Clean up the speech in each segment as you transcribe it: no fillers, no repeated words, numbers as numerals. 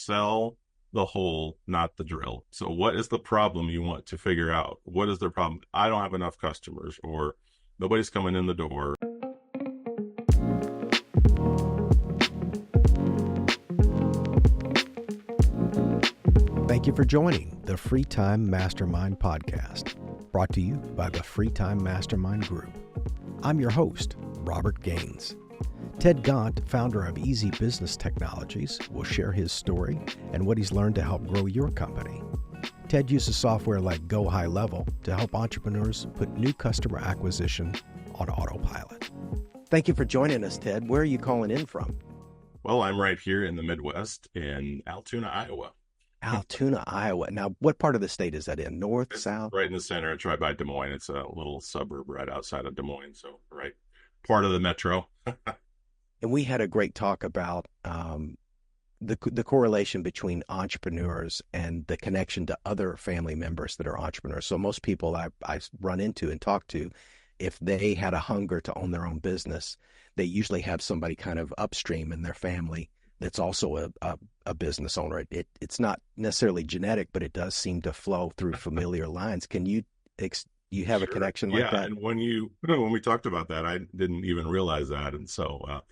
sell the hole, not the drill. So what is the problem you want to figure out? What is the problem? I don't have enough customers, or nobody's coming in the door. Thank you for joining the Free Time Mastermind Podcast, brought to you by the Free Time Mastermind Group. I'm your host, Robert Gaines. Ted Gaunt, founder of Easy Business Technologies, will share his story and what he's learned to help grow your company. Ted uses software like Go High Level to help entrepreneurs put new customer acquisition on autopilot. Thank you for joining us, Ted. Where are you calling in from? Well, I'm right here in the Midwest in Altoona, Iowa. Altoona, Iowa. Now, what part of the state is that in? North, It's south? right in the center. It's right by Des Moines. It's a little suburb right outside of Des Moines. So right part of the metro. And we had a great talk about the correlation between entrepreneurs and the connection to other family members that are entrepreneurs. So most people I run into and talk to, if they had a hunger to own their own business, they usually have somebody kind of upstream in their family that's also a business owner. It's not necessarily genetic, but it does seem to flow through familiar lines. Can you have a connection like that? And when we talked about that, I didn't even realize that. And so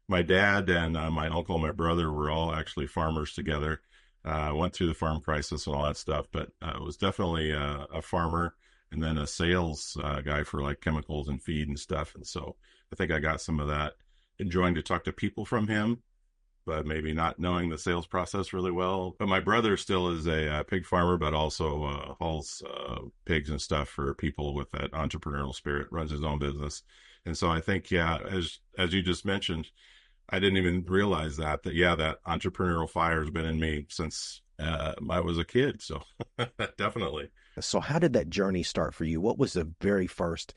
my dad and my uncle and my brother were all actually farmers together. Went through the farm crisis and all that stuff, but it was definitely a farmer and then a sales guy for like chemicals and feed and stuff. And so I think I got some of that, enjoying to talk to people from him, but maybe not knowing the sales process really well. But my brother still is a pig farmer, but also hauls pigs and stuff for people with that entrepreneurial spirit, runs his own business. And so I think, yeah, as you just mentioned, I didn't even realize that entrepreneurial fire has been in me since I was a kid. So definitely. So how did that journey start for you? What was the very first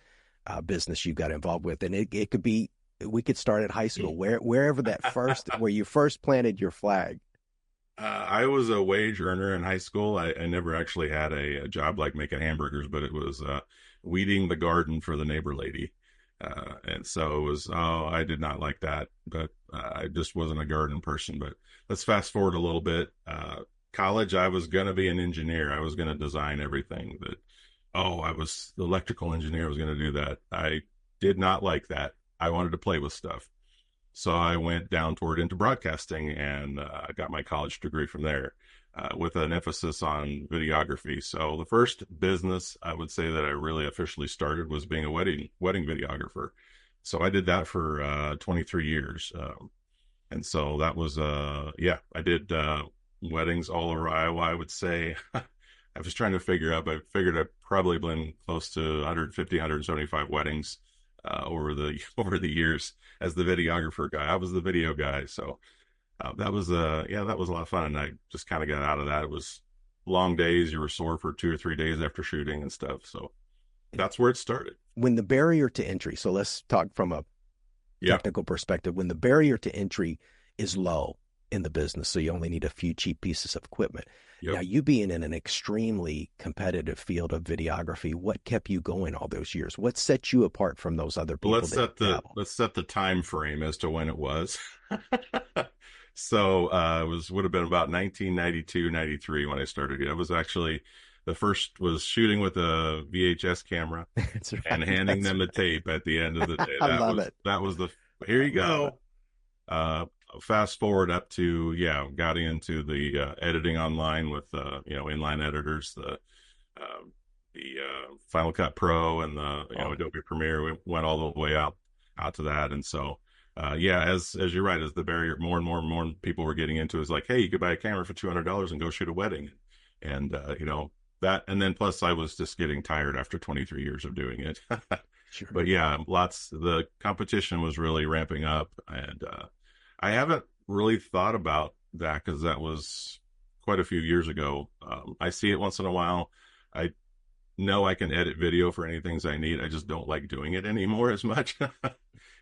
business you got involved with? And it could be, we could start at high school, wherever that first, where you first planted your flag. I was a wage earner in high school. I never actually had a job like making hamburgers, but it was weeding the garden for the neighbor lady. And so it was, I did not like that, but I just wasn't a garden person. But let's fast forward a little bit. College, I was going to be an engineer. I was going to design everything. I was the electrical engineer. I was going to do that. I did not like that. I wanted to play with stuff. So I went down toward into broadcasting and I got my college degree from there with an emphasis on videography. So the first business I would say that I really officially started was being a wedding videographer. So I did that for 23 years. And so that was, I did weddings all over Iowa, I would say. I was trying to figure out, but I figured I've probably been close to 150, 175 weddings over the years as the videographer guy. I was the video guy. So that was a lot of fun. And I just kind of got out of that. It was long days. You were sore for 2 or 3 days after shooting and stuff. So that's where it started. When the barrier to entry, so let's talk from a technical perspective, when the barrier to entry is low in the business, so you only need a few cheap pieces of equipment. Now, you being in an extremely competitive field of videography, what kept you going all those years? What set you apart from those other people? Let's set the time frame as to when it was. So would have been about 1992, 93 when I started. It was actually, the first was shooting with a VHS camera and handing them the tape at the end of the day. I love it. That was here you go. Fast forward up to, got into the editing online with, inline editors, the Final Cut Pro and the Adobe Premiere. We went all the way out to that. And so, as you're right, as the barrier, more and more people were getting into it, is like, hey, you could buy a camera for $200 and go shoot a wedding. And, that, and then plus I was just getting tired after 23 years of doing it. Sure. But the competition was really ramping up, and I haven't really thought about that because that was quite a few years ago. I see it once in a while. I know I can edit video for any things I need. I just don't like doing it anymore as much.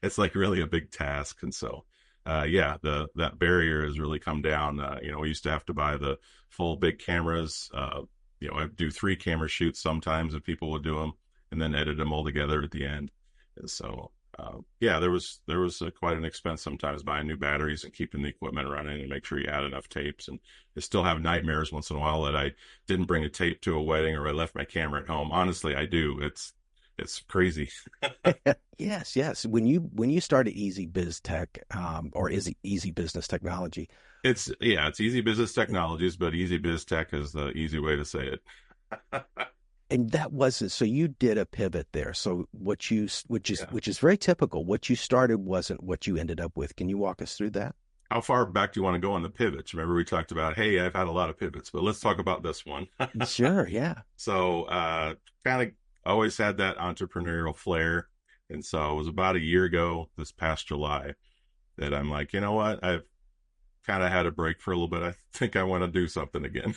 It's like really a big task. And so, that barrier has really come down. We used to have to buy the full big cameras. I'd do 3 camera shoots sometimes if people would do them and then edit them all together at the end. And so yeah, there was quite an expense sometimes buying new batteries and keeping the equipment running and make sure you had enough tapes. And I still have nightmares once in a while that I didn't bring a tape to a wedding or I left my camera at home. Honestly, I do. It's crazy. Yes, yes. When you started Easy Biz Tech, or Easy Business Technology, It's easy business technologies, but easy biz tech is the easy way to say it. and that wasn't so you did a pivot there. So Yeah. which is very typical. What you started wasn't what you ended up with. Can you walk us through that? How far back do you want to go on the pivots? Remember we talked about, hey, I've had a lot of pivots, but let's talk about this one. Sure, yeah. So, kind of always had that entrepreneurial flair. And so it was about a year ago, this past July, that I'm like, you know what? I've kind of had a break for a little bit. I think I want to do something again.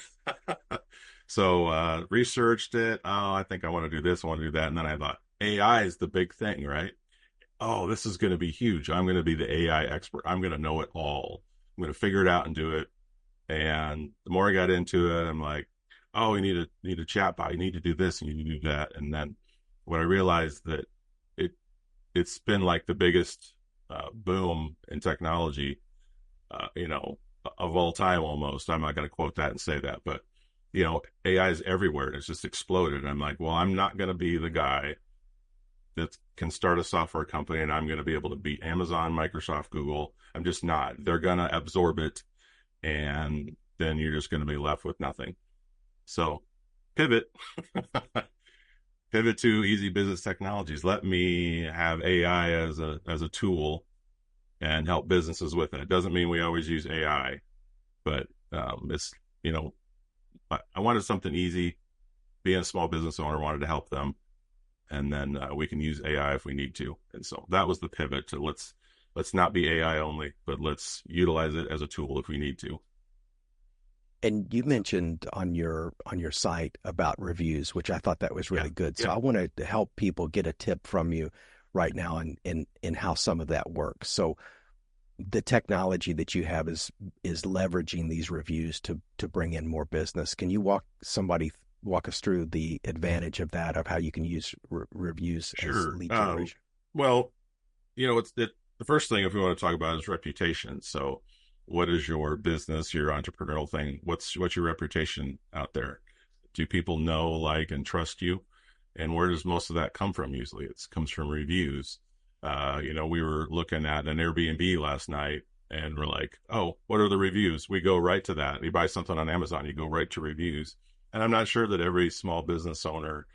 So, researched it. Oh, I think I want to do this. I want to do that. And then I thought AI is the big thing, right? Oh, this is going to be huge. I'm going to be the AI expert. I'm going to know it all. I'm going to figure it out and do it. And the more I got into it, I'm like, oh, you need a chat bot. You need to do this and you need to do that. And then when I realized that it it's been like the biggest boom in technology, of all time almost. I'm not going to quote that and say that, but AI is everywhere and it's just exploded. And I'm like, well, I'm not going to be the guy that can start a software company and I'm going to be able to beat Amazon, Microsoft, Google. I'm just not. They're going to absorb it and then you're just going to be left with nothing. So pivot, pivot to easy business technologies. Let me have AI as a tool and help businesses with it. It doesn't mean we always use AI, but it's you know I wanted something easy. Being a small business owner, wanted to help them, and then we can use AI if we need to. And so that was the pivot to let's not be AI only, but let's utilize it as a tool if we need to. And you mentioned on your site about reviews, which I thought that was Yeah, really good. So yeah, I wanted to help people get a tip from you right now in how some of that works. So the technology that you have is leveraging these reviews to bring in more business. Can you walk us through the advantage of that, of how you can use reviews as sure. lead generation? Well, the first thing if we want to talk about is reputation. So, what is your business, your entrepreneurial thing? What's your reputation out there? Do people know, like, and trust you? And where does most of that come from? Usually, it comes from reviews. We were looking at an Airbnb last night, and we're like, oh, what are the reviews? We go right to that. You buy something on Amazon, you go right to reviews. And I'm not sure that every small business owner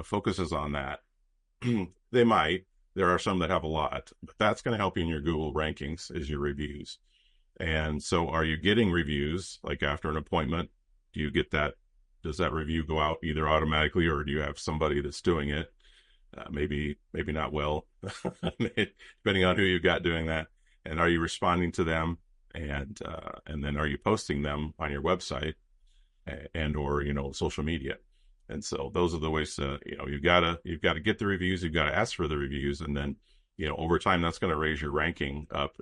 focuses on that. They might. There are some that have a lot, but that's going to help you in your Google rankings is your reviews. And so are you getting reviews like after an appointment? Do you get that? Does that review go out either automatically or do you have somebody that's doing it? Maybe not well, depending on who you've got doing that. And are you responding to them? And then are you posting them on your website and or social media? And so those are the ways to you've got to get the reviews, you've got to ask for the reviews, and then over time that's going to raise your ranking up.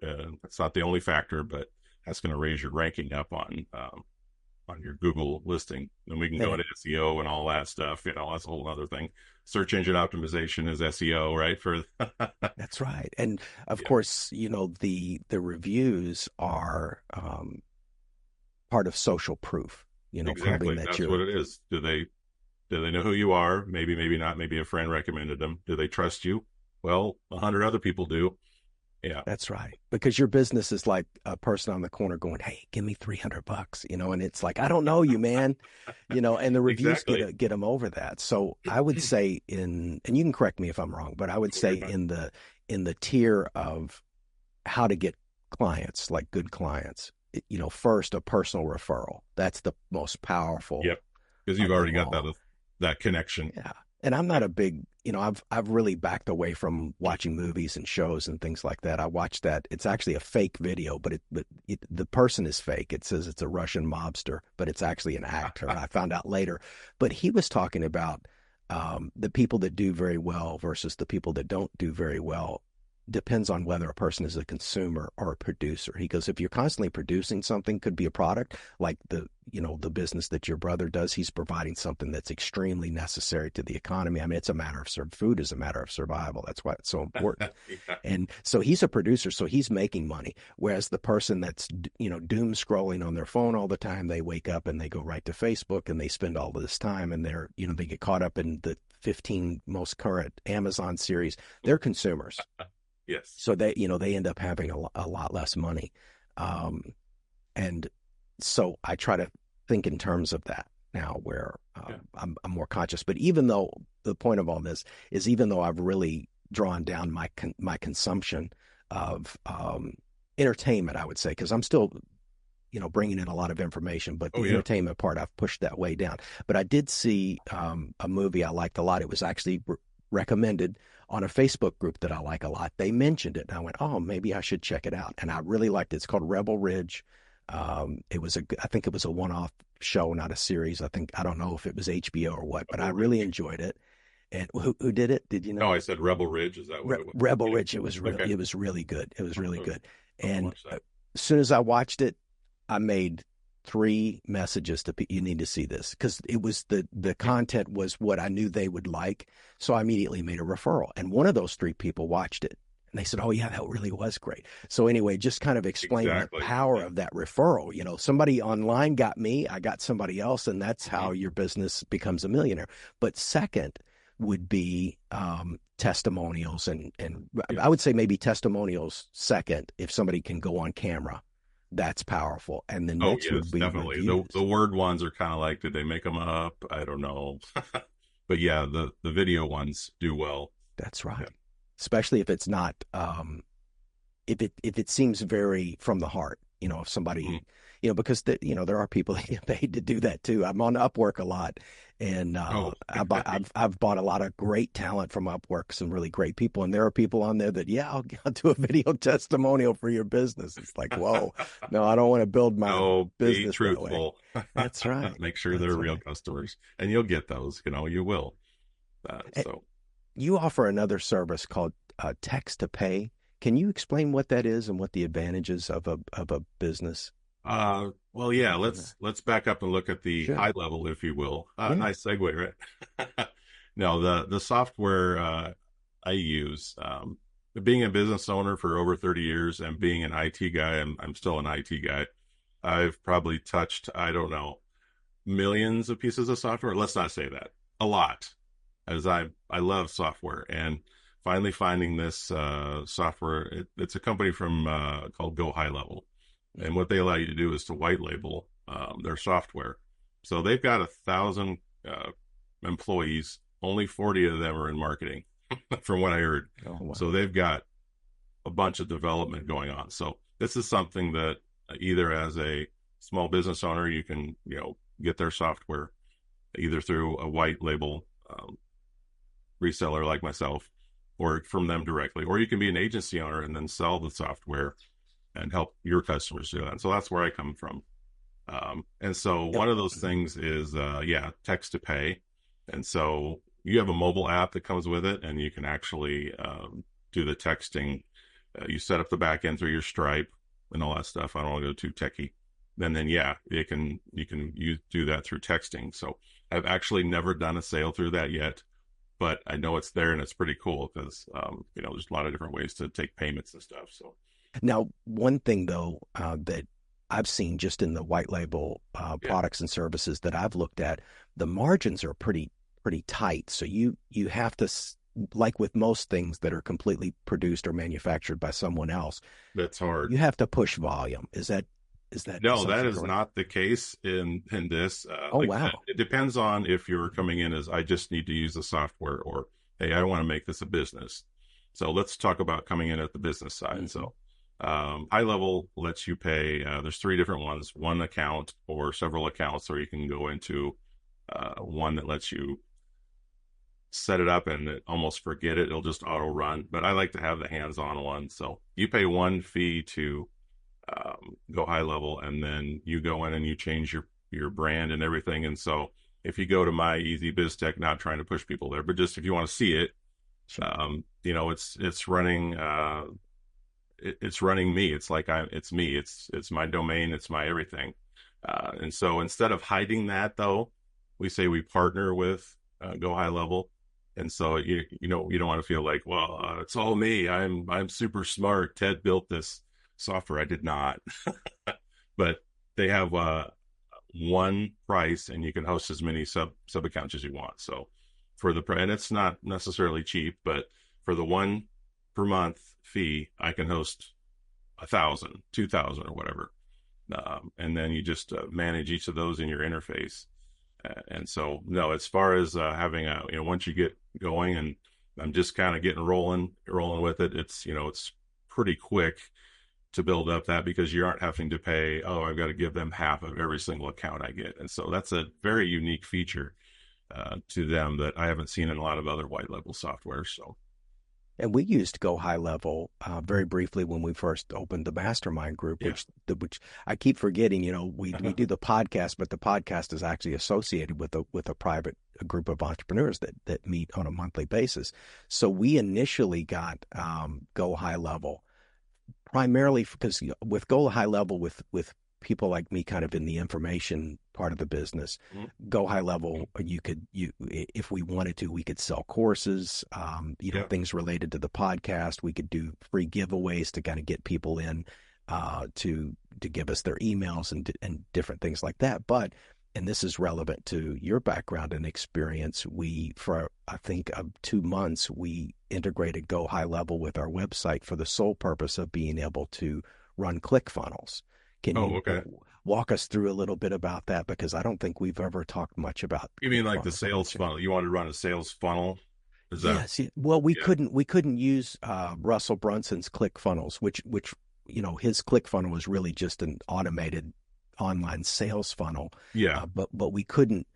That's not the only factor, but that's going to raise your ranking up on your Google listing. And we can go And into SEO and all that stuff. That's a whole other thing. Search engine optimization is SEO, right? For that's right. And of yeah, course, the reviews are part of social proof, proving exactly. that That's what you're it is. Do they know who you are? Maybe not. Maybe a friend recommended them. Do they trust you? Well, 100 other people do. Yeah, that's right. Because your business is like a person on the corner going, "Hey, give me $300," and it's like, "I don't know you, man," and the reviews exactly. get them over that. So I would say and you can correct me if I'm wrong, but I would Oh, say you're fine. in the tier of how to get clients, like good clients, first a personal referral. That's the most powerful Yep, because you've of already them got all. that connection. Yeah. And I'm not a big, I've really backed away from watching movies and shows and things like that. I watched that. It's actually a fake video, but the person is fake. It says it's a Russian mobster, but it's actually an actor. I found out later. But he was talking about the people that do very well versus the people that don't do very well. depends on whether a person is a consumer or a producer. He goes, if you're constantly producing something, could be a product like the business that your brother does. He's providing something that's extremely necessary to the economy. I mean, it's a matter of food is a matter of survival. That's why it's so important. Yeah. And so he's a producer, so he's making money. Whereas the person that's, doom scrolling on their phone all the time, they wake up and they go right to Facebook and they spend all this time and they get caught up in the 15 most current Amazon series. They're consumers. Yes. So they end up having a lot less money. And so I try to think in terms of that now where I'm more conscious. But even though the point of all this is, even though I've really drawn down my consumption of entertainment, I would say, because I'm still, bringing in a lot of information, but the entertainment part, I've pushed that way down. But I did see a movie I liked a lot. It was actually recommended on a Facebook group that I like a lot. They mentioned it and I went, oh, maybe I should check it out. And I really liked it. It's called Rebel Ridge. I think it was a one-off show, not a series. I don't know if it was HBO or what, but I really enjoyed it. And who did it? Did you know? No, I said Rebel Ridge. Is that what it was? Rebel Ridge. It was really, it was really good. It was really good. And as soon as I watched it, I made 3 messages to people. You need to see this, because it was the content was what I knew they would like. So I immediately made a referral, and one of those 3 people watched it and they said, oh yeah, that really was great. So anyway, just kind of explaining the power of that referral. Somebody online got me, I got somebody else, and that's how your business becomes a millionaire. But second would be testimonials, and I would say maybe testimonials second. If somebody can go on camera, that's powerful. And the next would be definitely the word ones are kind of like, did they make them up? I don't know. But yeah, the video ones do well. That's right. Yeah. Especially if it's not if it seems very from the heart, if somebody because there are people that get paid to do that too. I'm on Upwork a lot, and I've bought a lot of great talent from Upwork, some really great people, and there are people on there that I'll do a video testimonial for your business. It's like, whoa, no, I don't want to build my business. Be truthful. That way. That's right. Make sure they're real customers, and you'll get those. You will. So you offer another service called text to pay. Can you explain what that is and what the advantages of a business? Well, yeah, let's back up and look at the high level, if you will. Nice segue, right? No, the software I use, being a business owner for over 30 years and being an IT guy, I'm still an IT guy. I've probably touched, I don't know, millions of pieces of software. Let's not say that. A lot, as I love software. And finally finding this software, it's a company from called Go High Level. And what they allow you to do is to white label their software. So they've got 1,000 employees. Only 40 of them are in marketing, from what I heard. Oh, wow. So they've got a bunch of development going on. So this is something that either as a small business owner, you can get their software either through a white label reseller like myself, or from them directly, or you can be an agency owner and then sell the software and help your customers do that. And so that's where I come from. And so one of those things is, text to pay. And so you have a mobile app that comes with it, and you can actually do the texting. You set up the back end through your Stripe and all that stuff. I don't want to go too techie. And then, you can do that through texting. So I've actually never done a sale through that yet, but I know it's there and it's pretty cool because, there's a lot of different ways to take payments and stuff. So. Now, one thing, though, that I've seen just in the white label products and services that I've looked at, the margins are pretty tight. So you have to, like with most things that are completely produced or manufactured by someone else, that's hard. You have to push volume. Is that no, that is not the case in this. Wow. It depends on if you're coming in as, I just need to use the software, or, hey, I want to make this a business. So let's talk about coming in at the business side. Mm-hmm. So high level lets you pay. There's 3 different ones: one account or several accounts, or you can go into one that lets you set it up and almost forget it. It'll just auto run. But I like to have the hands-on one. So you pay one fee to go high level, and then you go in and you change your brand and everything. And so if you go to My Easy Biz Tech, not trying to push people there, but just if you want to see it, it's running, it's running me. It's like it's me. It's my domain. It's my everything. And so instead of hiding that, though, we say we partner with Go High Level. And so you don't want to feel like, well, it's all me. I'm super smart. Ted built this software. I did not. But they have one price, and you can host as many sub accounts as you want. So and it's not necessarily cheap, but for the one per month fee, I can host 1,000, 2,000, or whatever. And then you just manage each of those in your interface. And so, no, as far as having once you get going, and I'm just kind of getting rolling with it, it's pretty quick to build up that, because you aren't having to pay, oh, I've got to give them half of every single account I get. And so that's a very unique feature to them that I haven't seen in a lot of other white label software. So. And we used Go High Level very briefly when we first opened the mastermind group, Yeah. which I keep forgetting. We do the podcast, but the podcast is actually associated with a private group of entrepreneurs that meet on a monthly basis. So we initially got Go High Level primarily because with Go High Level with people like me, kind of in the information part of the business, Go High Level, if we wanted to, we could sell courses, things related to the podcast. We could do free giveaways to kind of get people in, to give us their emails and different things like that. But, and this is relevant to your background and experience, for I think 2 months, we integrated Go High Level with our website for the sole purpose of being able to run ClickFunnels. Can you walk us through a little bit about that? Because I don't think we've ever talked much about. You mean like the sales funnel? You want to run a sales funnel? Yes. Well, we couldn't use Russell Brunson's ClickFunnels, which his ClickFunnel was really just an automated online sales funnel. Yeah. But we couldn't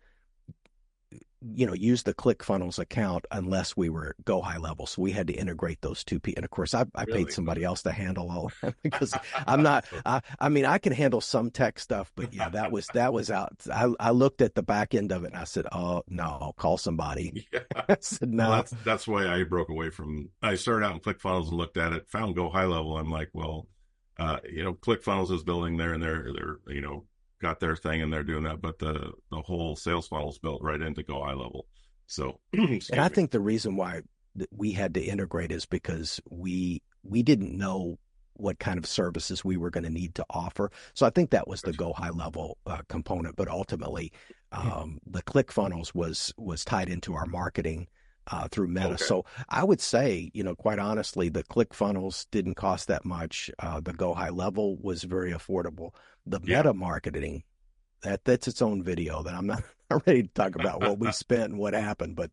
use the ClickFunnels account unless we were Go High Level. So we had to integrate those two people. And of course, I Really? paid somebody else to handle all of that, because I'm not, I mean, I can handle some tech stuff, but yeah, that was out. I looked at the back end of it and I said, oh no, I'll call somebody. Yeah. I said, no. Well, that's why I broke away from, I started out in ClickFunnels and looked at it, found Go High Level. I'm like, well, ClickFunnels is building there, and they're got their thing and they're doing that, but the whole sales funnel is built right into Go High Level. So, and I think the reason why we had to integrate is because we didn't know what kind of services we were going to need to offer. So I think that was the Go High Level component, but ultimately the ClickFunnels was tied into our marketing through Meta. Okay. So I would say, quite honestly, the ClickFunnels didn't cost that much. The Go High Level was very affordable. The Meta marketing, that's its own video that I'm not ready to talk about what we spent and what happened, but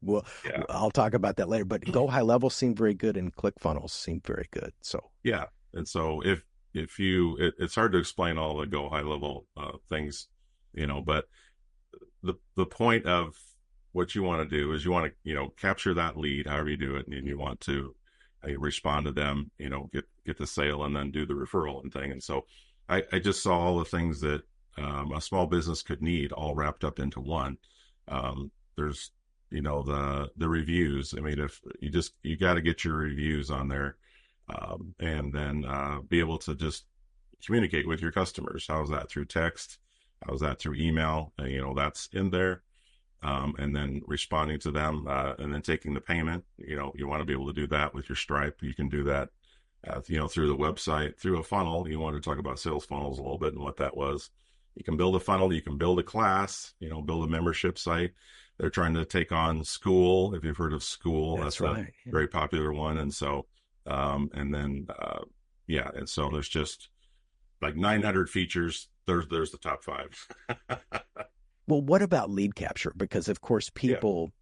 I'll talk about that later. But Go High Level seemed very good, and ClickFunnels seemed very good. So yeah, and so if it's hard to explain all the Go High Level things, but the point of what you want to do is you want to capture that lead, however you do it, and you want to respond to them, get the sale, and then do the referral and thing. And so I just saw all the things that a small business could need all wrapped up into one. There's the reviews. I mean, if you got to get your reviews on there, and then be able to just communicate with your customers. How's that through text? How's that through email? That's in there. And then responding to them, and then taking the payment. You want to be able to do that with your Stripe. You can do that, through the website, through a funnel. You want to talk about sales funnels a little bit and what that was. You can build a funnel. You can build a class. Build a membership site. They're trying to take on School. If you've heard of School, that's right. A very popular one. And so, and so there's just like 900 features. There's the top 5. Well, what about lead capture? Because of course, people,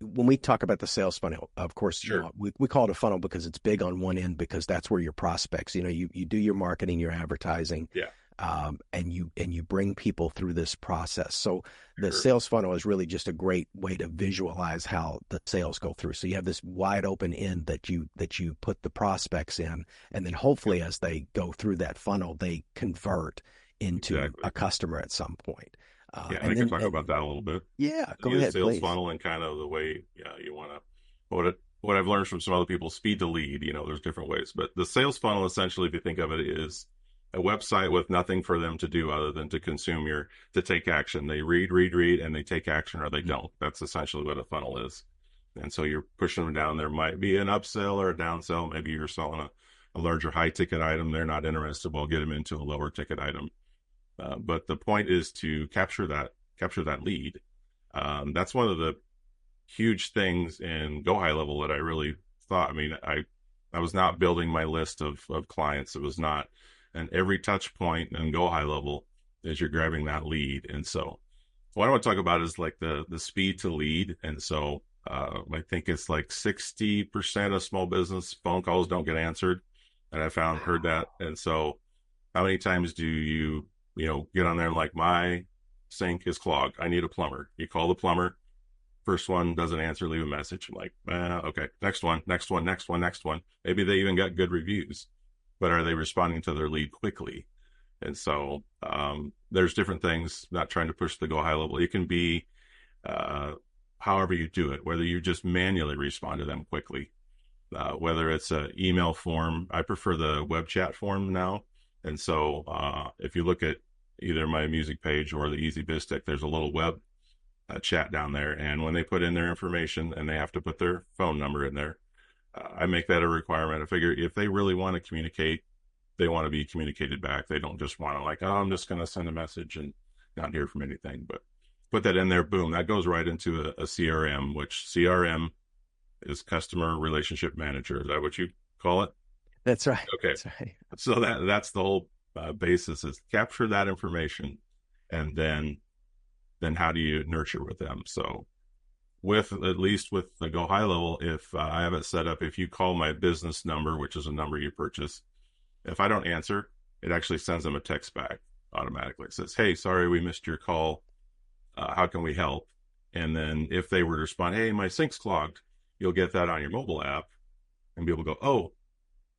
when we talk about the sales funnel, of course, sure. We call it a funnel because it's big on one end, because that's where your prospects, you do your marketing, your advertising, and you bring people through this process. So the sales funnel is really just a great way to visualize how the sales go through. So you have this wide open end that you put the prospects in, and then hopefully as they go through that funnel, they convert into a customer at some point. And I can talk about that a little bit. Yeah, go ahead, sales please. funnel and kind of the way you want to what I've learned from some other people, speed to lead, there's different ways, but the sales funnel, essentially, if you think of it, is a website with nothing for them to do other than to consume to take action. They read, and they take action, or they don't. That's essentially what a funnel is. And so you're pushing them down. There might be an upsell or a downsell. Maybe you're selling a larger high ticket item. They're not interested. We'll get them into a lower ticket item. But the point is to capture that lead. That's one of the huge things in Go High Level that I really thought. I mean, I was not building my list of clients. It was not. And every touch point in Go High Level is you're grabbing that lead. And so what I want to talk about is like the speed to lead. And so I think it's like 60% of small business phone calls don't get answered. And heard that. And so how many times do you get on there and like, my sink is clogged, I need a plumber. You call the plumber, first one doesn't answer, leave a message. I'm like, okay, next one. Maybe they even got good reviews, but are they responding to their lead quickly? And so there's different things, not trying to push the Go High Level. It can be however you do it, whether you just manually respond to them quickly, whether it's an email form. I prefer the web chat form now. And so if you look at either my music page or the Easy Biz Stick, there's a little web chat down there. And when they put in their information and they have to put their phone number in there, I make that a requirement. I figure if they really want to communicate, they want to be communicated back. They don't just want to like, I'm just going to send a message and not hear from anything. But put that in there, boom, that goes right into a CRM, which CRM is Customer Relationship Manager. Is that what you call it? That's right. Okay. That's right. So that's the whole basis, is capture that information, and then how do you nurture with them? So at least with the Go High Level, if I have it set up, if you call my business number, which is a number you purchase, if I don't answer, it actually sends them a text back automatically. It says, hey, sorry, we missed your call. How can we help? And then if they were to respond, hey, my sink's clogged, you'll get that on your mobile app and be able to go, oh,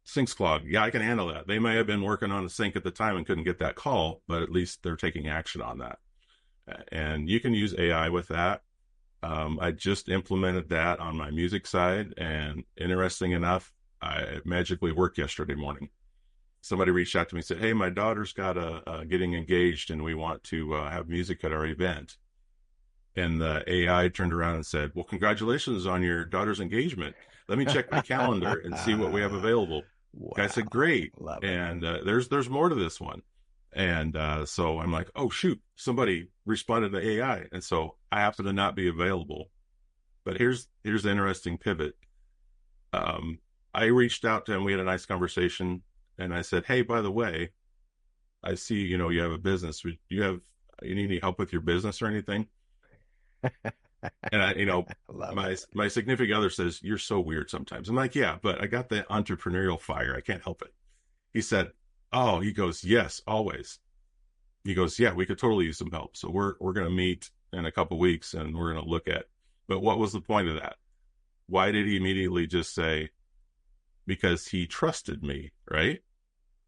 sink's clogged. Yeah, I can handle that. They may have been working on the sink at the time and couldn't get that call, but at least they're taking action on that. And you can use AI with that. I just implemented that on my music side, and interesting enough, it magically worked yesterday morning. Somebody reached out to me and said, hey, my daughter's got getting engaged and we want to have music at our event. And the AI turned around and said, well, congratulations on your daughter's engagement. Let me check my calendar and see what we have available. Wow. I said, great. Love it. And there's more to this one. And so I'm like, oh, shoot, somebody responded to AI. And so I happen to not be available. But here's the interesting pivot. I reached out to him. We had a nice conversation. And I said, hey, by the way, I see, you have a business. You need any help with your business or anything? And my significant other says, you're so weird sometimes. I'm like, yeah, but I got the entrepreneurial fire. I can't help it. He said, oh, he goes, yes, always. He goes, yeah, we could totally use some help. So we're going to meet in a couple of weeks and we're going to look at, but what was the point of that? Why did he immediately just say, because he trusted me, right?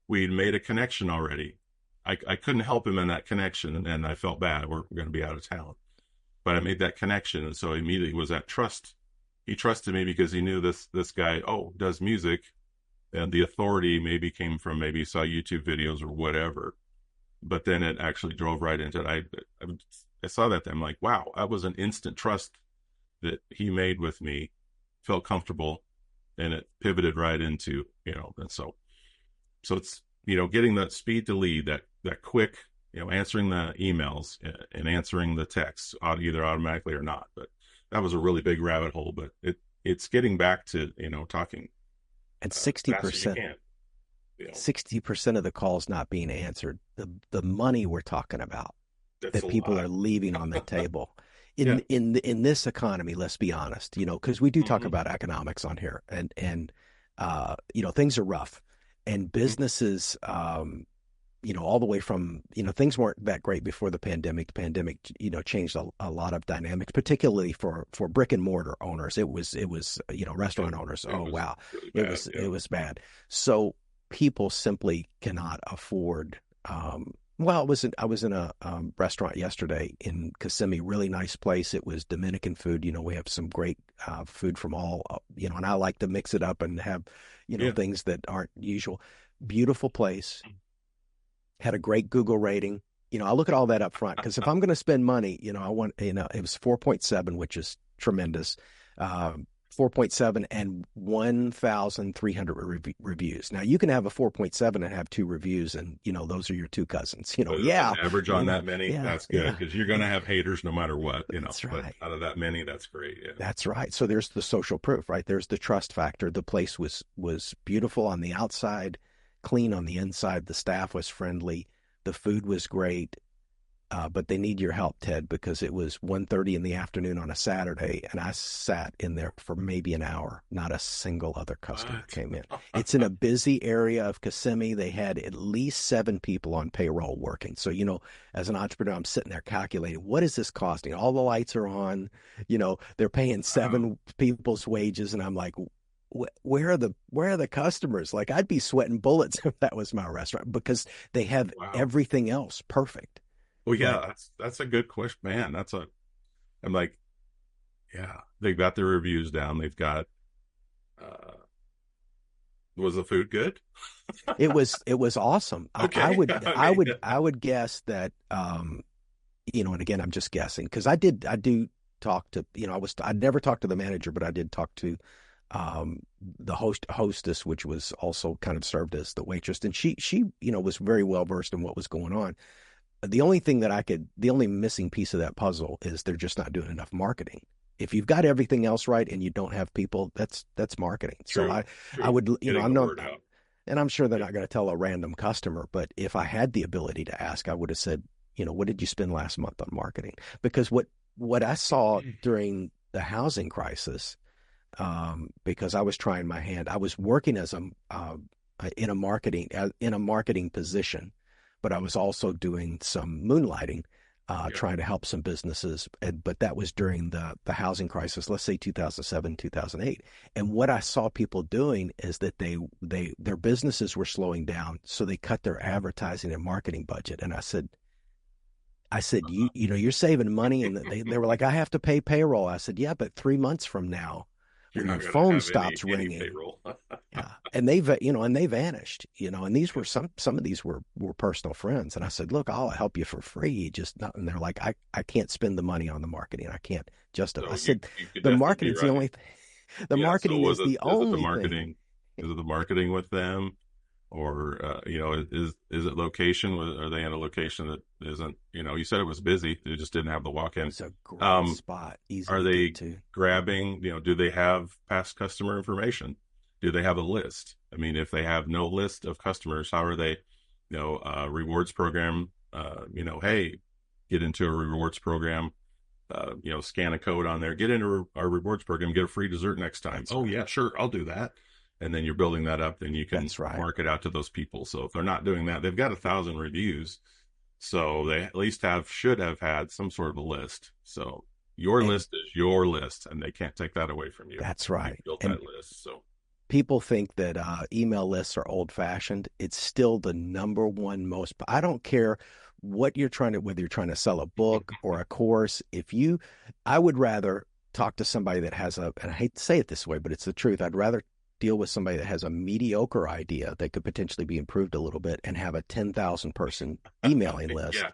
We'd made a connection already. I couldn't help him in that connection, and I felt bad. We're going to be out of town. But I made that connection, and so immediately was that trust. He trusted me because he knew this guy, does music, and the authority maybe came from, maybe saw YouTube videos or whatever. But then it actually drove right into it. I saw that, I'm like, wow, that was an instant trust that he made with me, felt comfortable, and it pivoted right into, and so it's, getting that speed to lead, that quick, answering the emails and answering the texts either automatically or not. But that was a really big rabbit hole, but it's getting back to, talking. And 60%, 60% of the calls not being answered, the money we're talking about that people are leaving on the table. In this economy, let's be honest, because we do talk about economics on here, and things are rough, and businesses, all the way from, things weren't that great before the pandemic. The pandemic, changed a lot of dynamics, particularly for brick and mortar owners. It was restaurant owners. Wow. It was bad. So people simply cannot afford Well, I was in a restaurant yesterday in Kissimmee, really nice place. It was Dominican food. We have some great food from all, and I like to mix it up and have, Yeah. things that aren't usual. Beautiful place. Had a great Google rating. I look at all that up front because if I'm going to spend money, I want, it was 4.7, which is tremendous. 4.7 and 1,300 reviews. Now you can have a 4.7 and have two reviews, and those are your two cousins. Yeah, An average on that many, yeah, that's good because you're going to have haters no matter what. That's But right. out of that many, that's great. Yeah. That's right. So there's the social proof, right? There's the trust factor. The place was beautiful on the outside, clean on the inside. The staff was friendly. The food was great. But they need your help, Ted, because it was 1:30 in the afternoon on a Saturday, and I sat in there for maybe an hour. Not a single other customer came in. It's in a busy area of Kissimmee. They had at least 7 people on payroll working. So, as an entrepreneur, I'm sitting there calculating, what is this costing? All the lights are on. They're paying 7 people's wages, and I'm like, where are the customers? Like, I'd be sweating bullets if that was my restaurant because they have Wow. everything else perfect. Well, yeah, that's a good question, man. I'm like, yeah, they've got their reviews down. They've got, was the food good? It was awesome. Okay. I would guess that, and again, I'm just guessing because I do talk to, I'd never talked to the manager, but I did talk to, the hostess, which was also kind of served as the waitress. And she, was very well versed in what was going on. The only missing piece of that puzzle is they're just not doing enough marketing. If you've got everything else right and you don't have people, that's marketing. True, So true. I would, Getting I'm the not, word out. and I'm sure they're not going to tell a random customer, but if I had the ability to ask, I would have said, what did you spend last month on marketing? Because what I saw during the housing crisis, because I was trying my hand, I was working as in a marketing position, but I was also doing some moonlighting, trying to help some businesses. But that was during the housing crisis, let's say 2007, 2008. And what I saw people doing is that their businesses were slowing down, so they cut their advertising and marketing budget. And I said, you're saving money, and they were like, I have to pay payroll. I said, yeah, but 3 months from now, You're when not your going to phone have stops any ringing, payroll. yeah, and they vanished, and these were some of these were personal friends, and I said, look, I'll help you for free, just not. And they're like, I can't spend the money on the marketing, I can't justify. So I said, you could the definitely be marketing's the right. only thing. The Yeah. So marketing is the is it the only thing. marketing? Is it the marketing with them, or is it location? Are they in a location that isn't? You said it was busy. They just didn't have the walk-in. It's a great Um, spot, easy are to they get to. grabbing? Do they have past customer information? Do they have a list? I mean, if they have no list of customers, how are they? Rewards program. Hey, get into a rewards program. Scan a code on there, get into our rewards program, get a free dessert next time. That's Oh right. yeah, sure, I'll do that. And then you're building that up, then you can That's right. market out to those people. So if they're not doing that, they've got 1,000 reviews. So they at least should have had some sort of a list. So your And list is your list, and they can't take that away from you. that's You right. built And that list. So people think that email lists are old fashioned. It's still the number one most. I don't care whether you're trying to sell a book or a course. I would rather talk to somebody that has and I hate to say it this way, but it's the truth. I'd rather deal with somebody that has a mediocre idea that could potentially be improved a little bit and have a 10,000 person emailing list. yeah,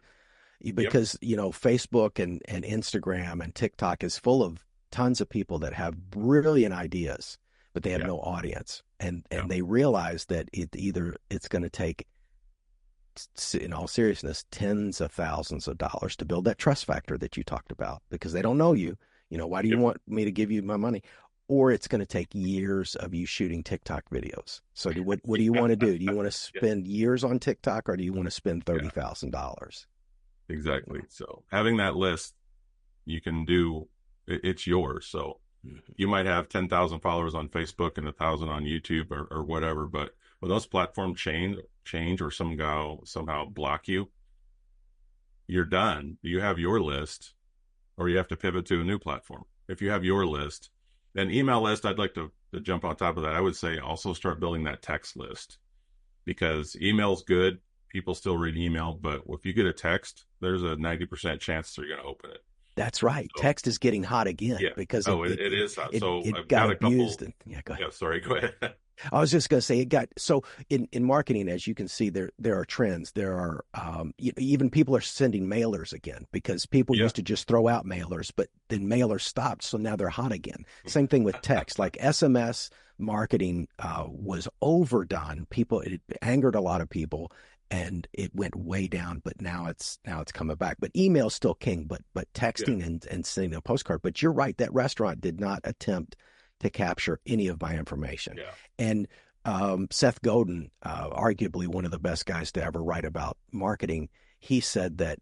yep, Because, Facebook and Instagram and TikTok is full of tons of people that have brilliant ideas, but they have yeah, no audience. And yeah, they realize that it's going to take, in all seriousness, tens of thousands of dollars to build that trust factor that you talked about, because they don't know you. Why do you yep, want me to give you my money? Or it's going to take years of you shooting TikTok videos. So what do you want to do? Do you want to yeah, spend years on TikTok, or do you want to spend yeah, $30,000? exactly. So having that list, you can do. It's yours. So Mhm. you might have 10,000 followers on Facebook and 1,000 on YouTube or whatever, but when those platforms change or somehow block you, you're done. You have your list, or you have to pivot to a new platform. If you have your list, then email list, I'd like to jump on top of that. I would say also start building that text list, because email's good. people still read email, but if you get a text, there's a 90% chance they're going to open it. That's right. So, Text is getting hot again yeah. because Oh, it is. So it I've got got a couple. abused. Yeah, go ahead. Yeah, sorry, go ahead. I was just going to say it got so in marketing, as you can see, there are trends. There are even people are sending mailers again because people used to just throw out mailers, but then mailers stopped, so now they're hot again. Same thing with text, like SMS marketing was overdone. It angered a lot of people, and it went way down. But now it's coming back. But email's still king. But texting and sending a postcard. But you're right. That restaurant did not attempt to capture any of my information. Yeah. And Seth Godin, arguably one of the best guys to ever write about marketing, he said that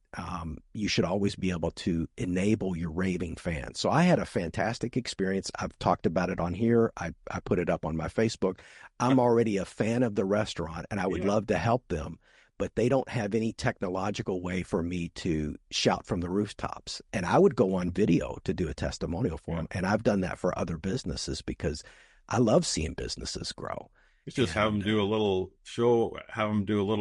you should always be able to enable your raving fans. So I had a fantastic experience. I've talked about it on here. I put it up on my Facebook. I'm already a fan of the restaurant, and I would love to help them, but they don't have any technological way for me to shout from the rooftops. And I would go on video to do a testimonial for them. And I've done that for other businesses because I love seeing businesses grow. It's just have them do a little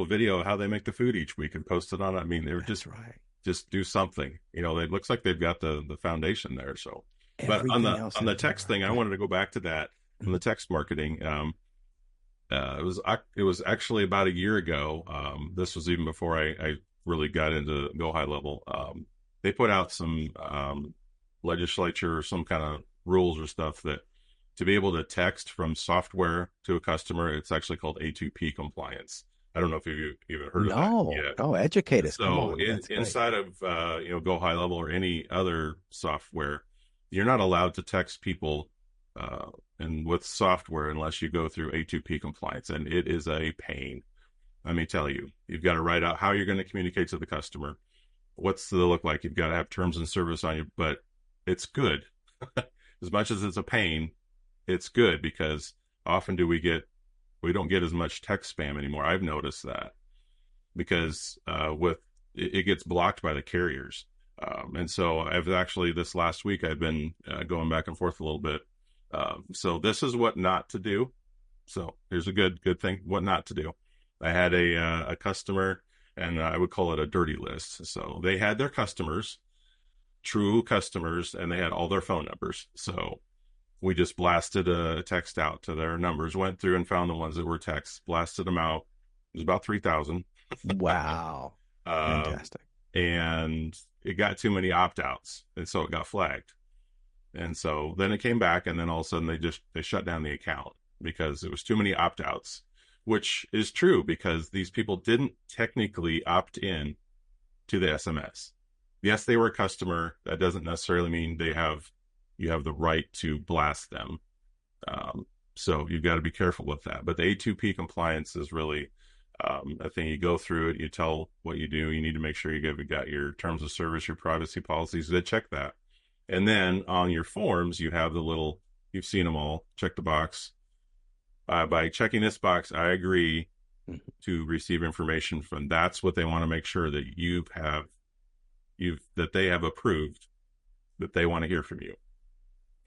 video of how they make the food each week and post it on it. I mean, they're just do something. It looks like they've got the foundation there. So, but on the text thing, I wanted to go back to that from the text marketing. It was actually about a year ago. This was even before I really got into Go High Level. They put out some legislature or some kind of rules or stuff that to be able to text from software to a customer, it's actually called A2P compliance. I don't know if you've even heard of that yet. No, educate us. So inside of Go High Level or any other software, you're not allowed to text people and with software unless you go through A2P compliance, and it is a pain. Let me tell you, you've got to write out how you're going to communicate to the customer. What's the look like? You've got to have terms and service on you, but it's good. As much as it's a pain, it's good because often we don't get as much text spam anymore. I've noticed that because it gets blocked by the carriers. And so I've actually this last week I've been going back and forth a little bit. So this is what not to do. So here's a good thing, what not to do. I had a customer, and I would call it a dirty list. So they had their customers, true customers, and they had all their phone numbers. So we just blasted a text out to their numbers, went through and found the ones that were texts, blasted them out. It was about 3,000. Wow. Fantastic. And it got too many opt-outs, and so it got flagged. And so then it came back, and then all of a sudden they shut down the account because it was too many opt-outs, which is true because these people didn't technically opt in to the SMS. Yes, they were a customer. That doesn't necessarily mean you have the right to blast them. So you've got to be careful with that. But the A2P compliance is really a thing. You go through it, you tell what you do. You need to make sure you've got your terms of service, your privacy policies. They check that. And then on your forms, you have you've seen them all, check the box. By checking this box, I agree to receive information from. That's what they want to make sure that that they have approved, that they want to hear from you.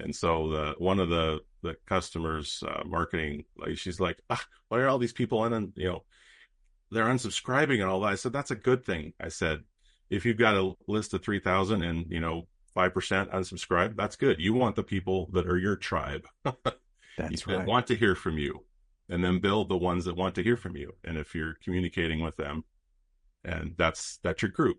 And so one of the customers marketing, she's like, why are all these people in? And they're unsubscribing and all that. I said, that's a good thing. I said, if you've got a list of 3,000 and 5% unsubscribe, that's good. You want the people that are your tribe. That's right. Want to hear from you, and then build the ones that want to hear from you. And if you're communicating with them, and that's your group,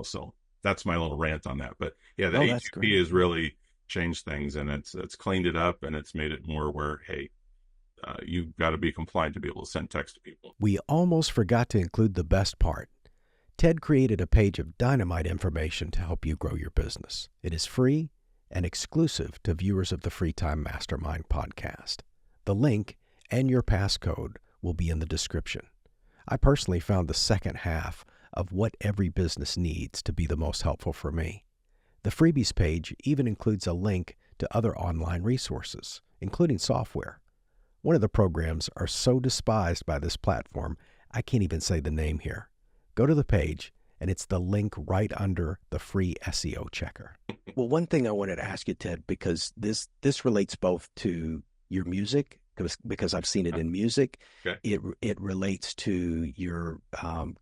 so that's my little rant on that. But yeah, the A2P has really changed things, and it's cleaned it up, and it's made it more where, hey, you've got to be compliant to be able to send text to people. We almost forgot to include the best part. Ted created a page of dynamite information to help you grow your business. It is free and exclusive to viewers of the Free Time Mastermind podcast. The link and your passcode will be in the description. I personally found the second half of what every business needs to be the most helpful for me. The freebies page even includes a link to other online resources, including software. One of the programs are so despised by this platform, I can't even say the name here. Go to the page, and it's the link right under the free SEO checker. Well, one thing I wanted to ask you, Ted, because this relates both to your music because I've seen it in music. Okay. It relates to your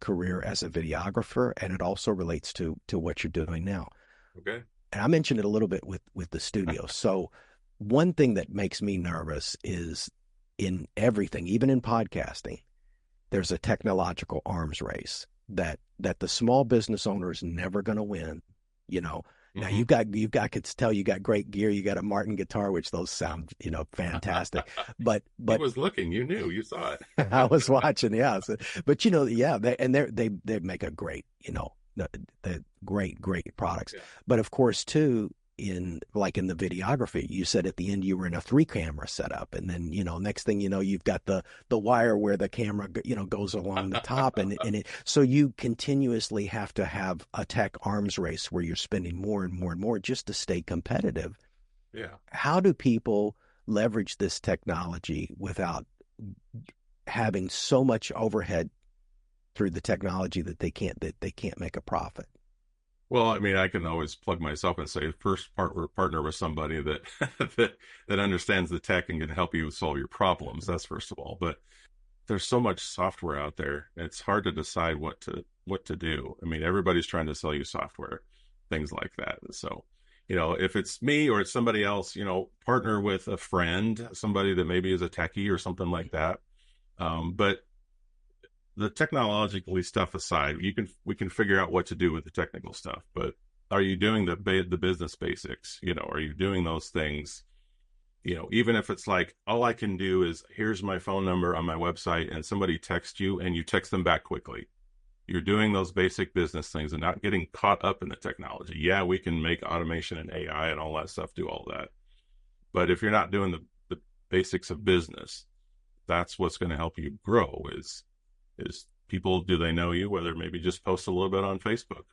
career as a videographer, and it also relates to what you're doing now. Okay. And I mentioned it a little bit with the studio. So one thing that makes me nervous is in everything, even in podcasting, there's a technological arms race that the small business owner is never going to win. You know, now Hmm. I could tell you got great gear. You got a Martin guitar, which those sound, fantastic. But He but was looking. You knew. You saw it. I was watching, yeah. But yeah, they make a great, the great products. Yeah. But of course, too, in the videography, you said at the end you were in a 3-camera setup, and then next thing you know, you've got the wire where the camera goes along the top, and so you continuously have to have a tech arms race where you're spending more and more and more just to stay competitive. Yeah. How do people leverage this technology without having so much overhead through the technology that they can't make a profit? Well, I mean, I can always plug myself and say, first partner with somebody that that understands the tech and can help you solve your problems. That's first of all. But there's so much software out there. It's hard to decide what to do. I mean, everybody's trying to sell you software, things like that. So, if it's me or it's somebody else, partner with a friend, somebody that maybe is a techie or something like that. But the technologically stuff aside, we can figure out what to do with the technical stuff. But are you doing the business basics? Are you doing those things? Even if it's like all I can do is here's my phone number on my website, and somebody texts you and you text them back quickly. You're doing those basic business things and not getting caught up in the technology. Yeah, we can make automation and AI and all that stuff do all that. But if you're not doing the basics of business, that's what's going to help you grow is people, do they know you? Whether maybe just post a little bit on Facebook,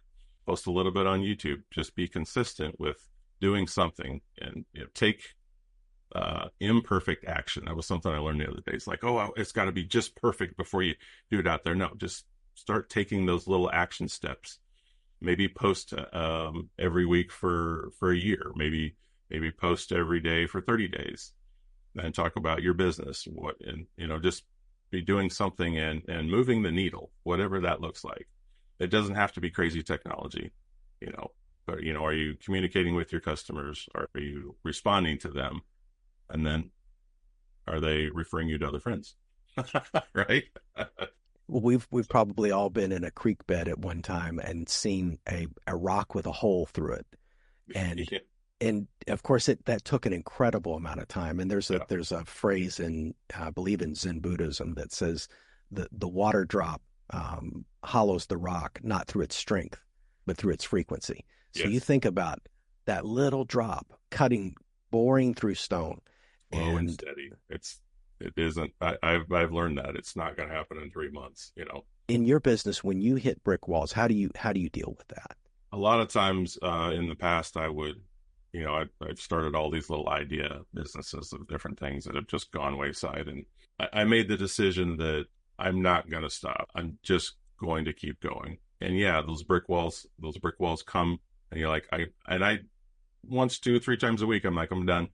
post a little bit on YouTube, just be consistent with doing something and take imperfect action. That was something I learned the other day. It's like, oh, it's got to be just perfect before you do it out there. No, just start taking those little action steps. Maybe post every week for a year. Maybe post every day for 30 days and talk about your business. Just be doing something and moving the needle, whatever that looks like. It doesn't have to be crazy technology, but are you communicating with your customers? Are you responding to them? And then are they referring you to other friends? Right? Well, we've probably all been in a creek bed at one time and seen a rock with a hole through it. And Yeah. and of course that took an incredible amount of time. And Yeah. there's a phrase in I believe in Zen Buddhism that says the water drop hollows the rock not through its strength but through its frequency. So you Yes. think about that little drop boring through stone. Slow and And steady. It isn't. I've learned that it's not going to happen in 3 months. in your business, when you hit brick walls, how do you deal with that? A lot of times in the past, I've started all these little idea businesses of different things that have just gone wayside, and I made the decision that I'm not going to stop. I'm just going to keep going. And yeah, those brick walls come, and you're like, I once, 2, 3 times a week, I'm like, I'm done.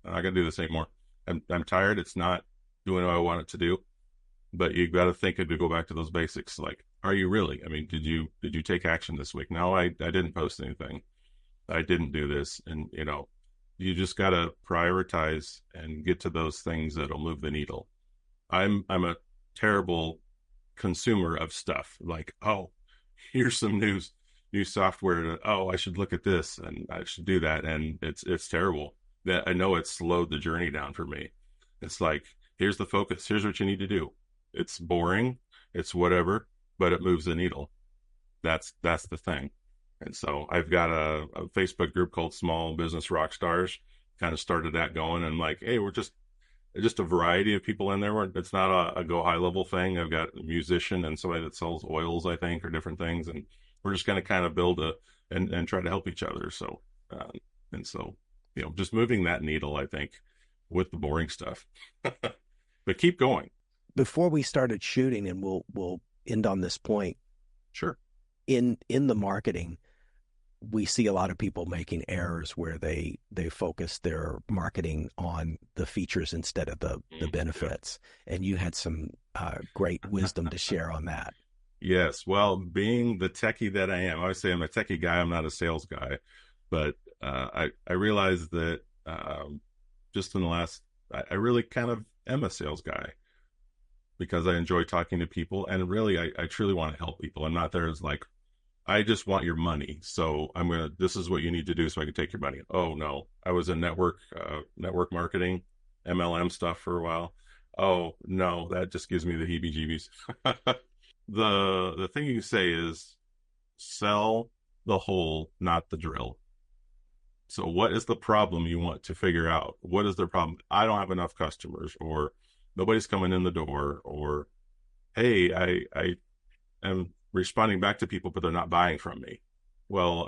I'm not going to do this anymore. I'm tired. It's not doing what I want it to do. But you got to think to go back to those basics. Like, are you really? I mean, did you take action this week? No, I didn't post anything. I didn't do this. And, you just got to prioritize and get to those things that'll move the needle. I'm a terrible consumer of stuff. Like, oh, here's some new software. Oh, I should look at this and I should do that. And it's terrible. That I know it's slowed the journey down for me. It's like, here's the focus. Here's what you need to do. It's boring. It's whatever, but it moves the needle. That's the thing. And so I've got a Facebook group called Small Business Rockstars. Kind of started that going, and like, hey, we're just a variety of people in there. It's not a go high level thing. I've got a musician and somebody that sells oils, I think, or different things, and we're just going to kind of build and try to help each other. So and so just moving that needle, I think, with the boring stuff, but keep going. Before we started shooting, and we'll end on this point, Sure. in the marketing, we see a lot of people making errors where they focus their marketing on the features instead of the Yeah. benefits. And you had some great wisdom to share on that. Yes. Well, being the techie that I am, I always say I'm a techie guy. I'm not a sales guy, but I realized that just in the last, I really kind of am a sales guy because I enjoy talking to people, and really, I truly want to help people. I'm not there as like, I just want your money, so this is what you need to do so I can take your money. Oh no, I was in network marketing, MLM stuff for a while. Oh no, that just gives me the heebie-jeebies. The thing you say is sell the hole, not the drill. So what is the problem you want to figure out? What is the problem? I don't have enough customers, or nobody's coming in the door, or hey, I am responding back to people, but they're not buying from me. Well,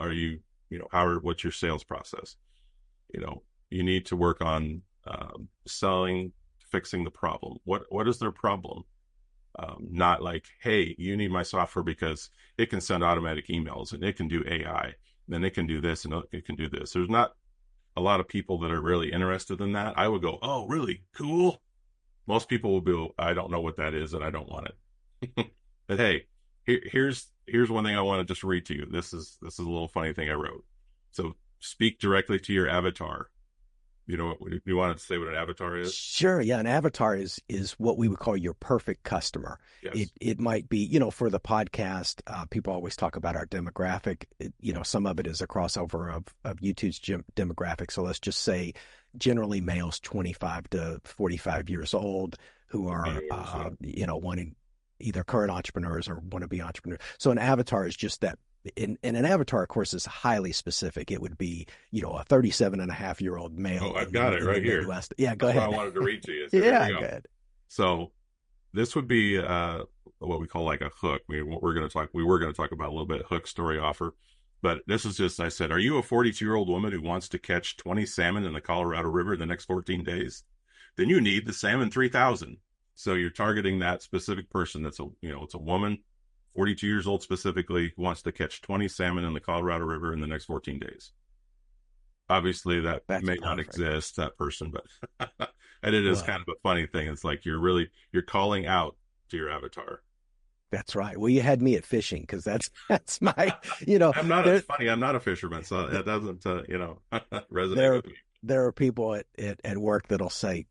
what's your sales process? You need to work on selling, fixing the problem. What is their problem? Not like, hey, you need my software because it can send automatic emails and it can do AI, and it can do this and it can do this. There's not a lot of people that are really interested in that. I would go, oh, really cool. Most people will be, I don't know what that is and I don't want it. But hey, here's one thing I want to just read to you. This is a little funny thing I wrote. So speak directly to your avatar. You wanted to say what an avatar is? Sure, yeah. An avatar is what we would call your perfect customer. Yes. It might be, for the podcast, people always talk about our demographic. Some of it is a crossover of YouTube's demographic. So let's just say generally males 25 to 45 years old who are, wanting either current entrepreneurs or want to be entrepreneurs. So an avatar is just that. And an avatar, of course, is highly specific. It would be, a 37-and-a-half-year-old male. Oh, I've got it right here. Midwest. Yeah, go That's what ahead. I wanted to read to you. So Yeah, here we go. good. So this would be what we call like a hook. We were going to talk about a little bit hook story offer, but this is just, I said, are you a 42-year-old woman who wants to catch 20 salmon in the Colorado River in the next 14 days? Then you need the Salmon 3000. So you're targeting that specific person. It's a woman, 42 years old specifically, who wants to catch 20 salmon in the Colorado River in the next 14 days. Obviously, that That's may not perfect. exist, that person, but and it is kind Well, of a funny thing. It's like you're calling out to your avatar. that's right. Well, you had me at fishing because that's my, you know, It's there funny. I'm not a fisherman, so that doesn't, resonate there with me. there are people at work that'll say,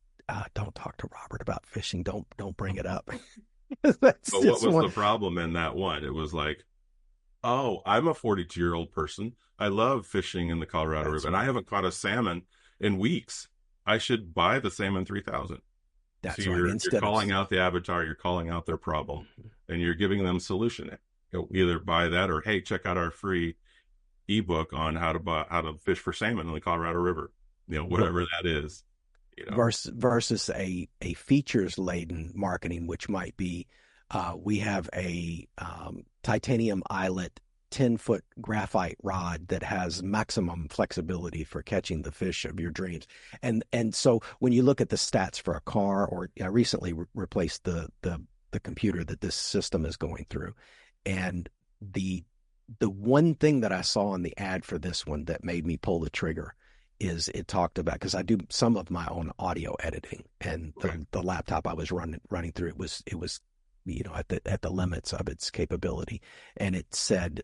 "Don't talk to Robert about fishing. Don't bring it up." That's But what just was one. the problem in that one? It was like, oh, I'm a 42-year-old person. I love fishing in the Colorado That's River, and I right. haven't caught a salmon in weeks. I should buy the Salmon 3000. So That's right. you're Instead of calling out the avatar, you're calling out their problem, Mhm. and you're giving them solution. Either buy that or hey, check out our free ebook on how to fish for salmon in the Colorado River. Well, Whatever that is. You know, versus a features laden marketing, which might be we have a titanium eyelet 10-foot graphite rod that has maximum flexibility for catching the fish of your dreams. And so when you look at the stats for a car, or I recently replaced the computer that this system is going through, and the the one thing that I saw in the ad for this one that made me pull the trigger is it talked about, because I do some of my own audio editing, and okay. the laptop I was running through, it was at the limits of its capability, and it said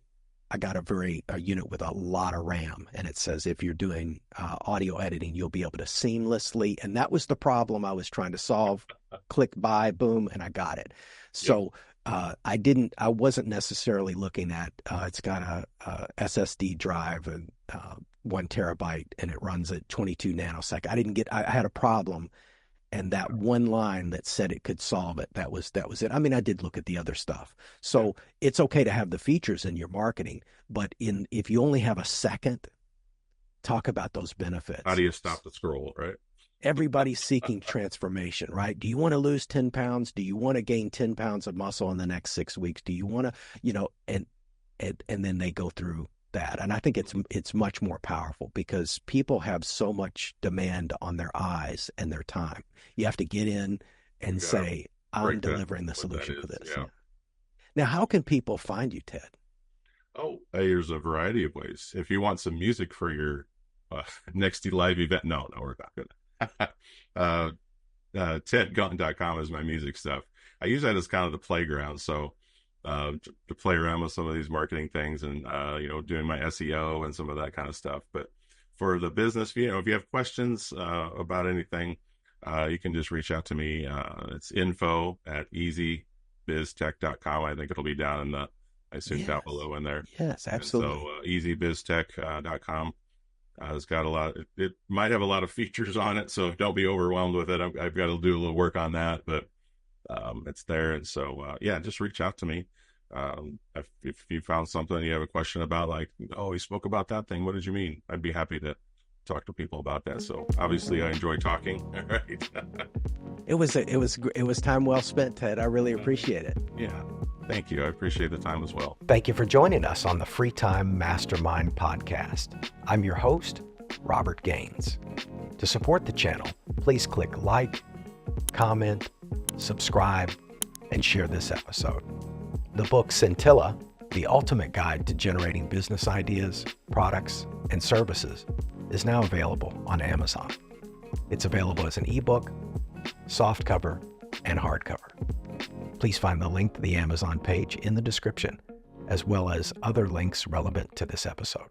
I got a unit with a lot of RAM, and it says if you're doing audio editing, you'll be able to seamlessly, and that was the problem I was trying to solve. Click buy, boom, and I got it. Yep. So I wasn't necessarily looking at, it's got a SSD drive and 1 terabyte, and it runs at 22 nanosecond. I had a problem, and that one line that said it could solve it, that was it. I mean, I did look at the other stuff. Yeah. So it's okay to have the features in your marketing, but if you only have a second, talk about those How benefits. do you stop the scroll, right? Everybody's seeking transformation, right? Do you want to lose 10 pounds? Do you want to gain 10 pounds of muscle in the next 6 weeks? Do you want to, and then they go through that. And I think it's much more powerful because people have so much demand on their eyes and their time. You have to get in We and got to say, I'm break that, delivering the what that solution for is. this. Yeah. Yeah. Now, how can people find you, Ted? Oh, there's a variety of ways. If you want some music for your next live event, no, we're not gonna. TedGaunt.com is my music stuff. I use that as kind of the playground. So to play around with some of these marketing things and, doing my SEO and some of that kind of stuff. But for the business, if you have questions about anything, you can just reach out to me. It's info@easybiztech.com. I think it'll be down in I assume down below in there. Yes, absolutely. And so easybiztech.com. It's got a lot. It might have a lot of features on it, so don't be overwhelmed with it. I've got to do a little work on that, but it's there. And so, just reach out to me. If you found something you have a question about, like, oh, he spoke about that thing, what did you mean? I'd be happy to talk to people about that. So obviously, I enjoy talking. All right. It was time well spent, Ted. I really appreciate it. Yeah. Thank you. I appreciate the time as well. Thank you for joining us on the Free Time Mastermind Podcast. I'm your host, Robert Gaines. To support the channel, please click like, comment, subscribe, and share this episode. The book Scintilla, The Ultimate Guide to Generating Business Ideas, Products, and Services, is now available on Amazon. It's available as an ebook, softcover, and hardcover. Please find the link to the Amazon page in the description, as well as other links relevant to this episode.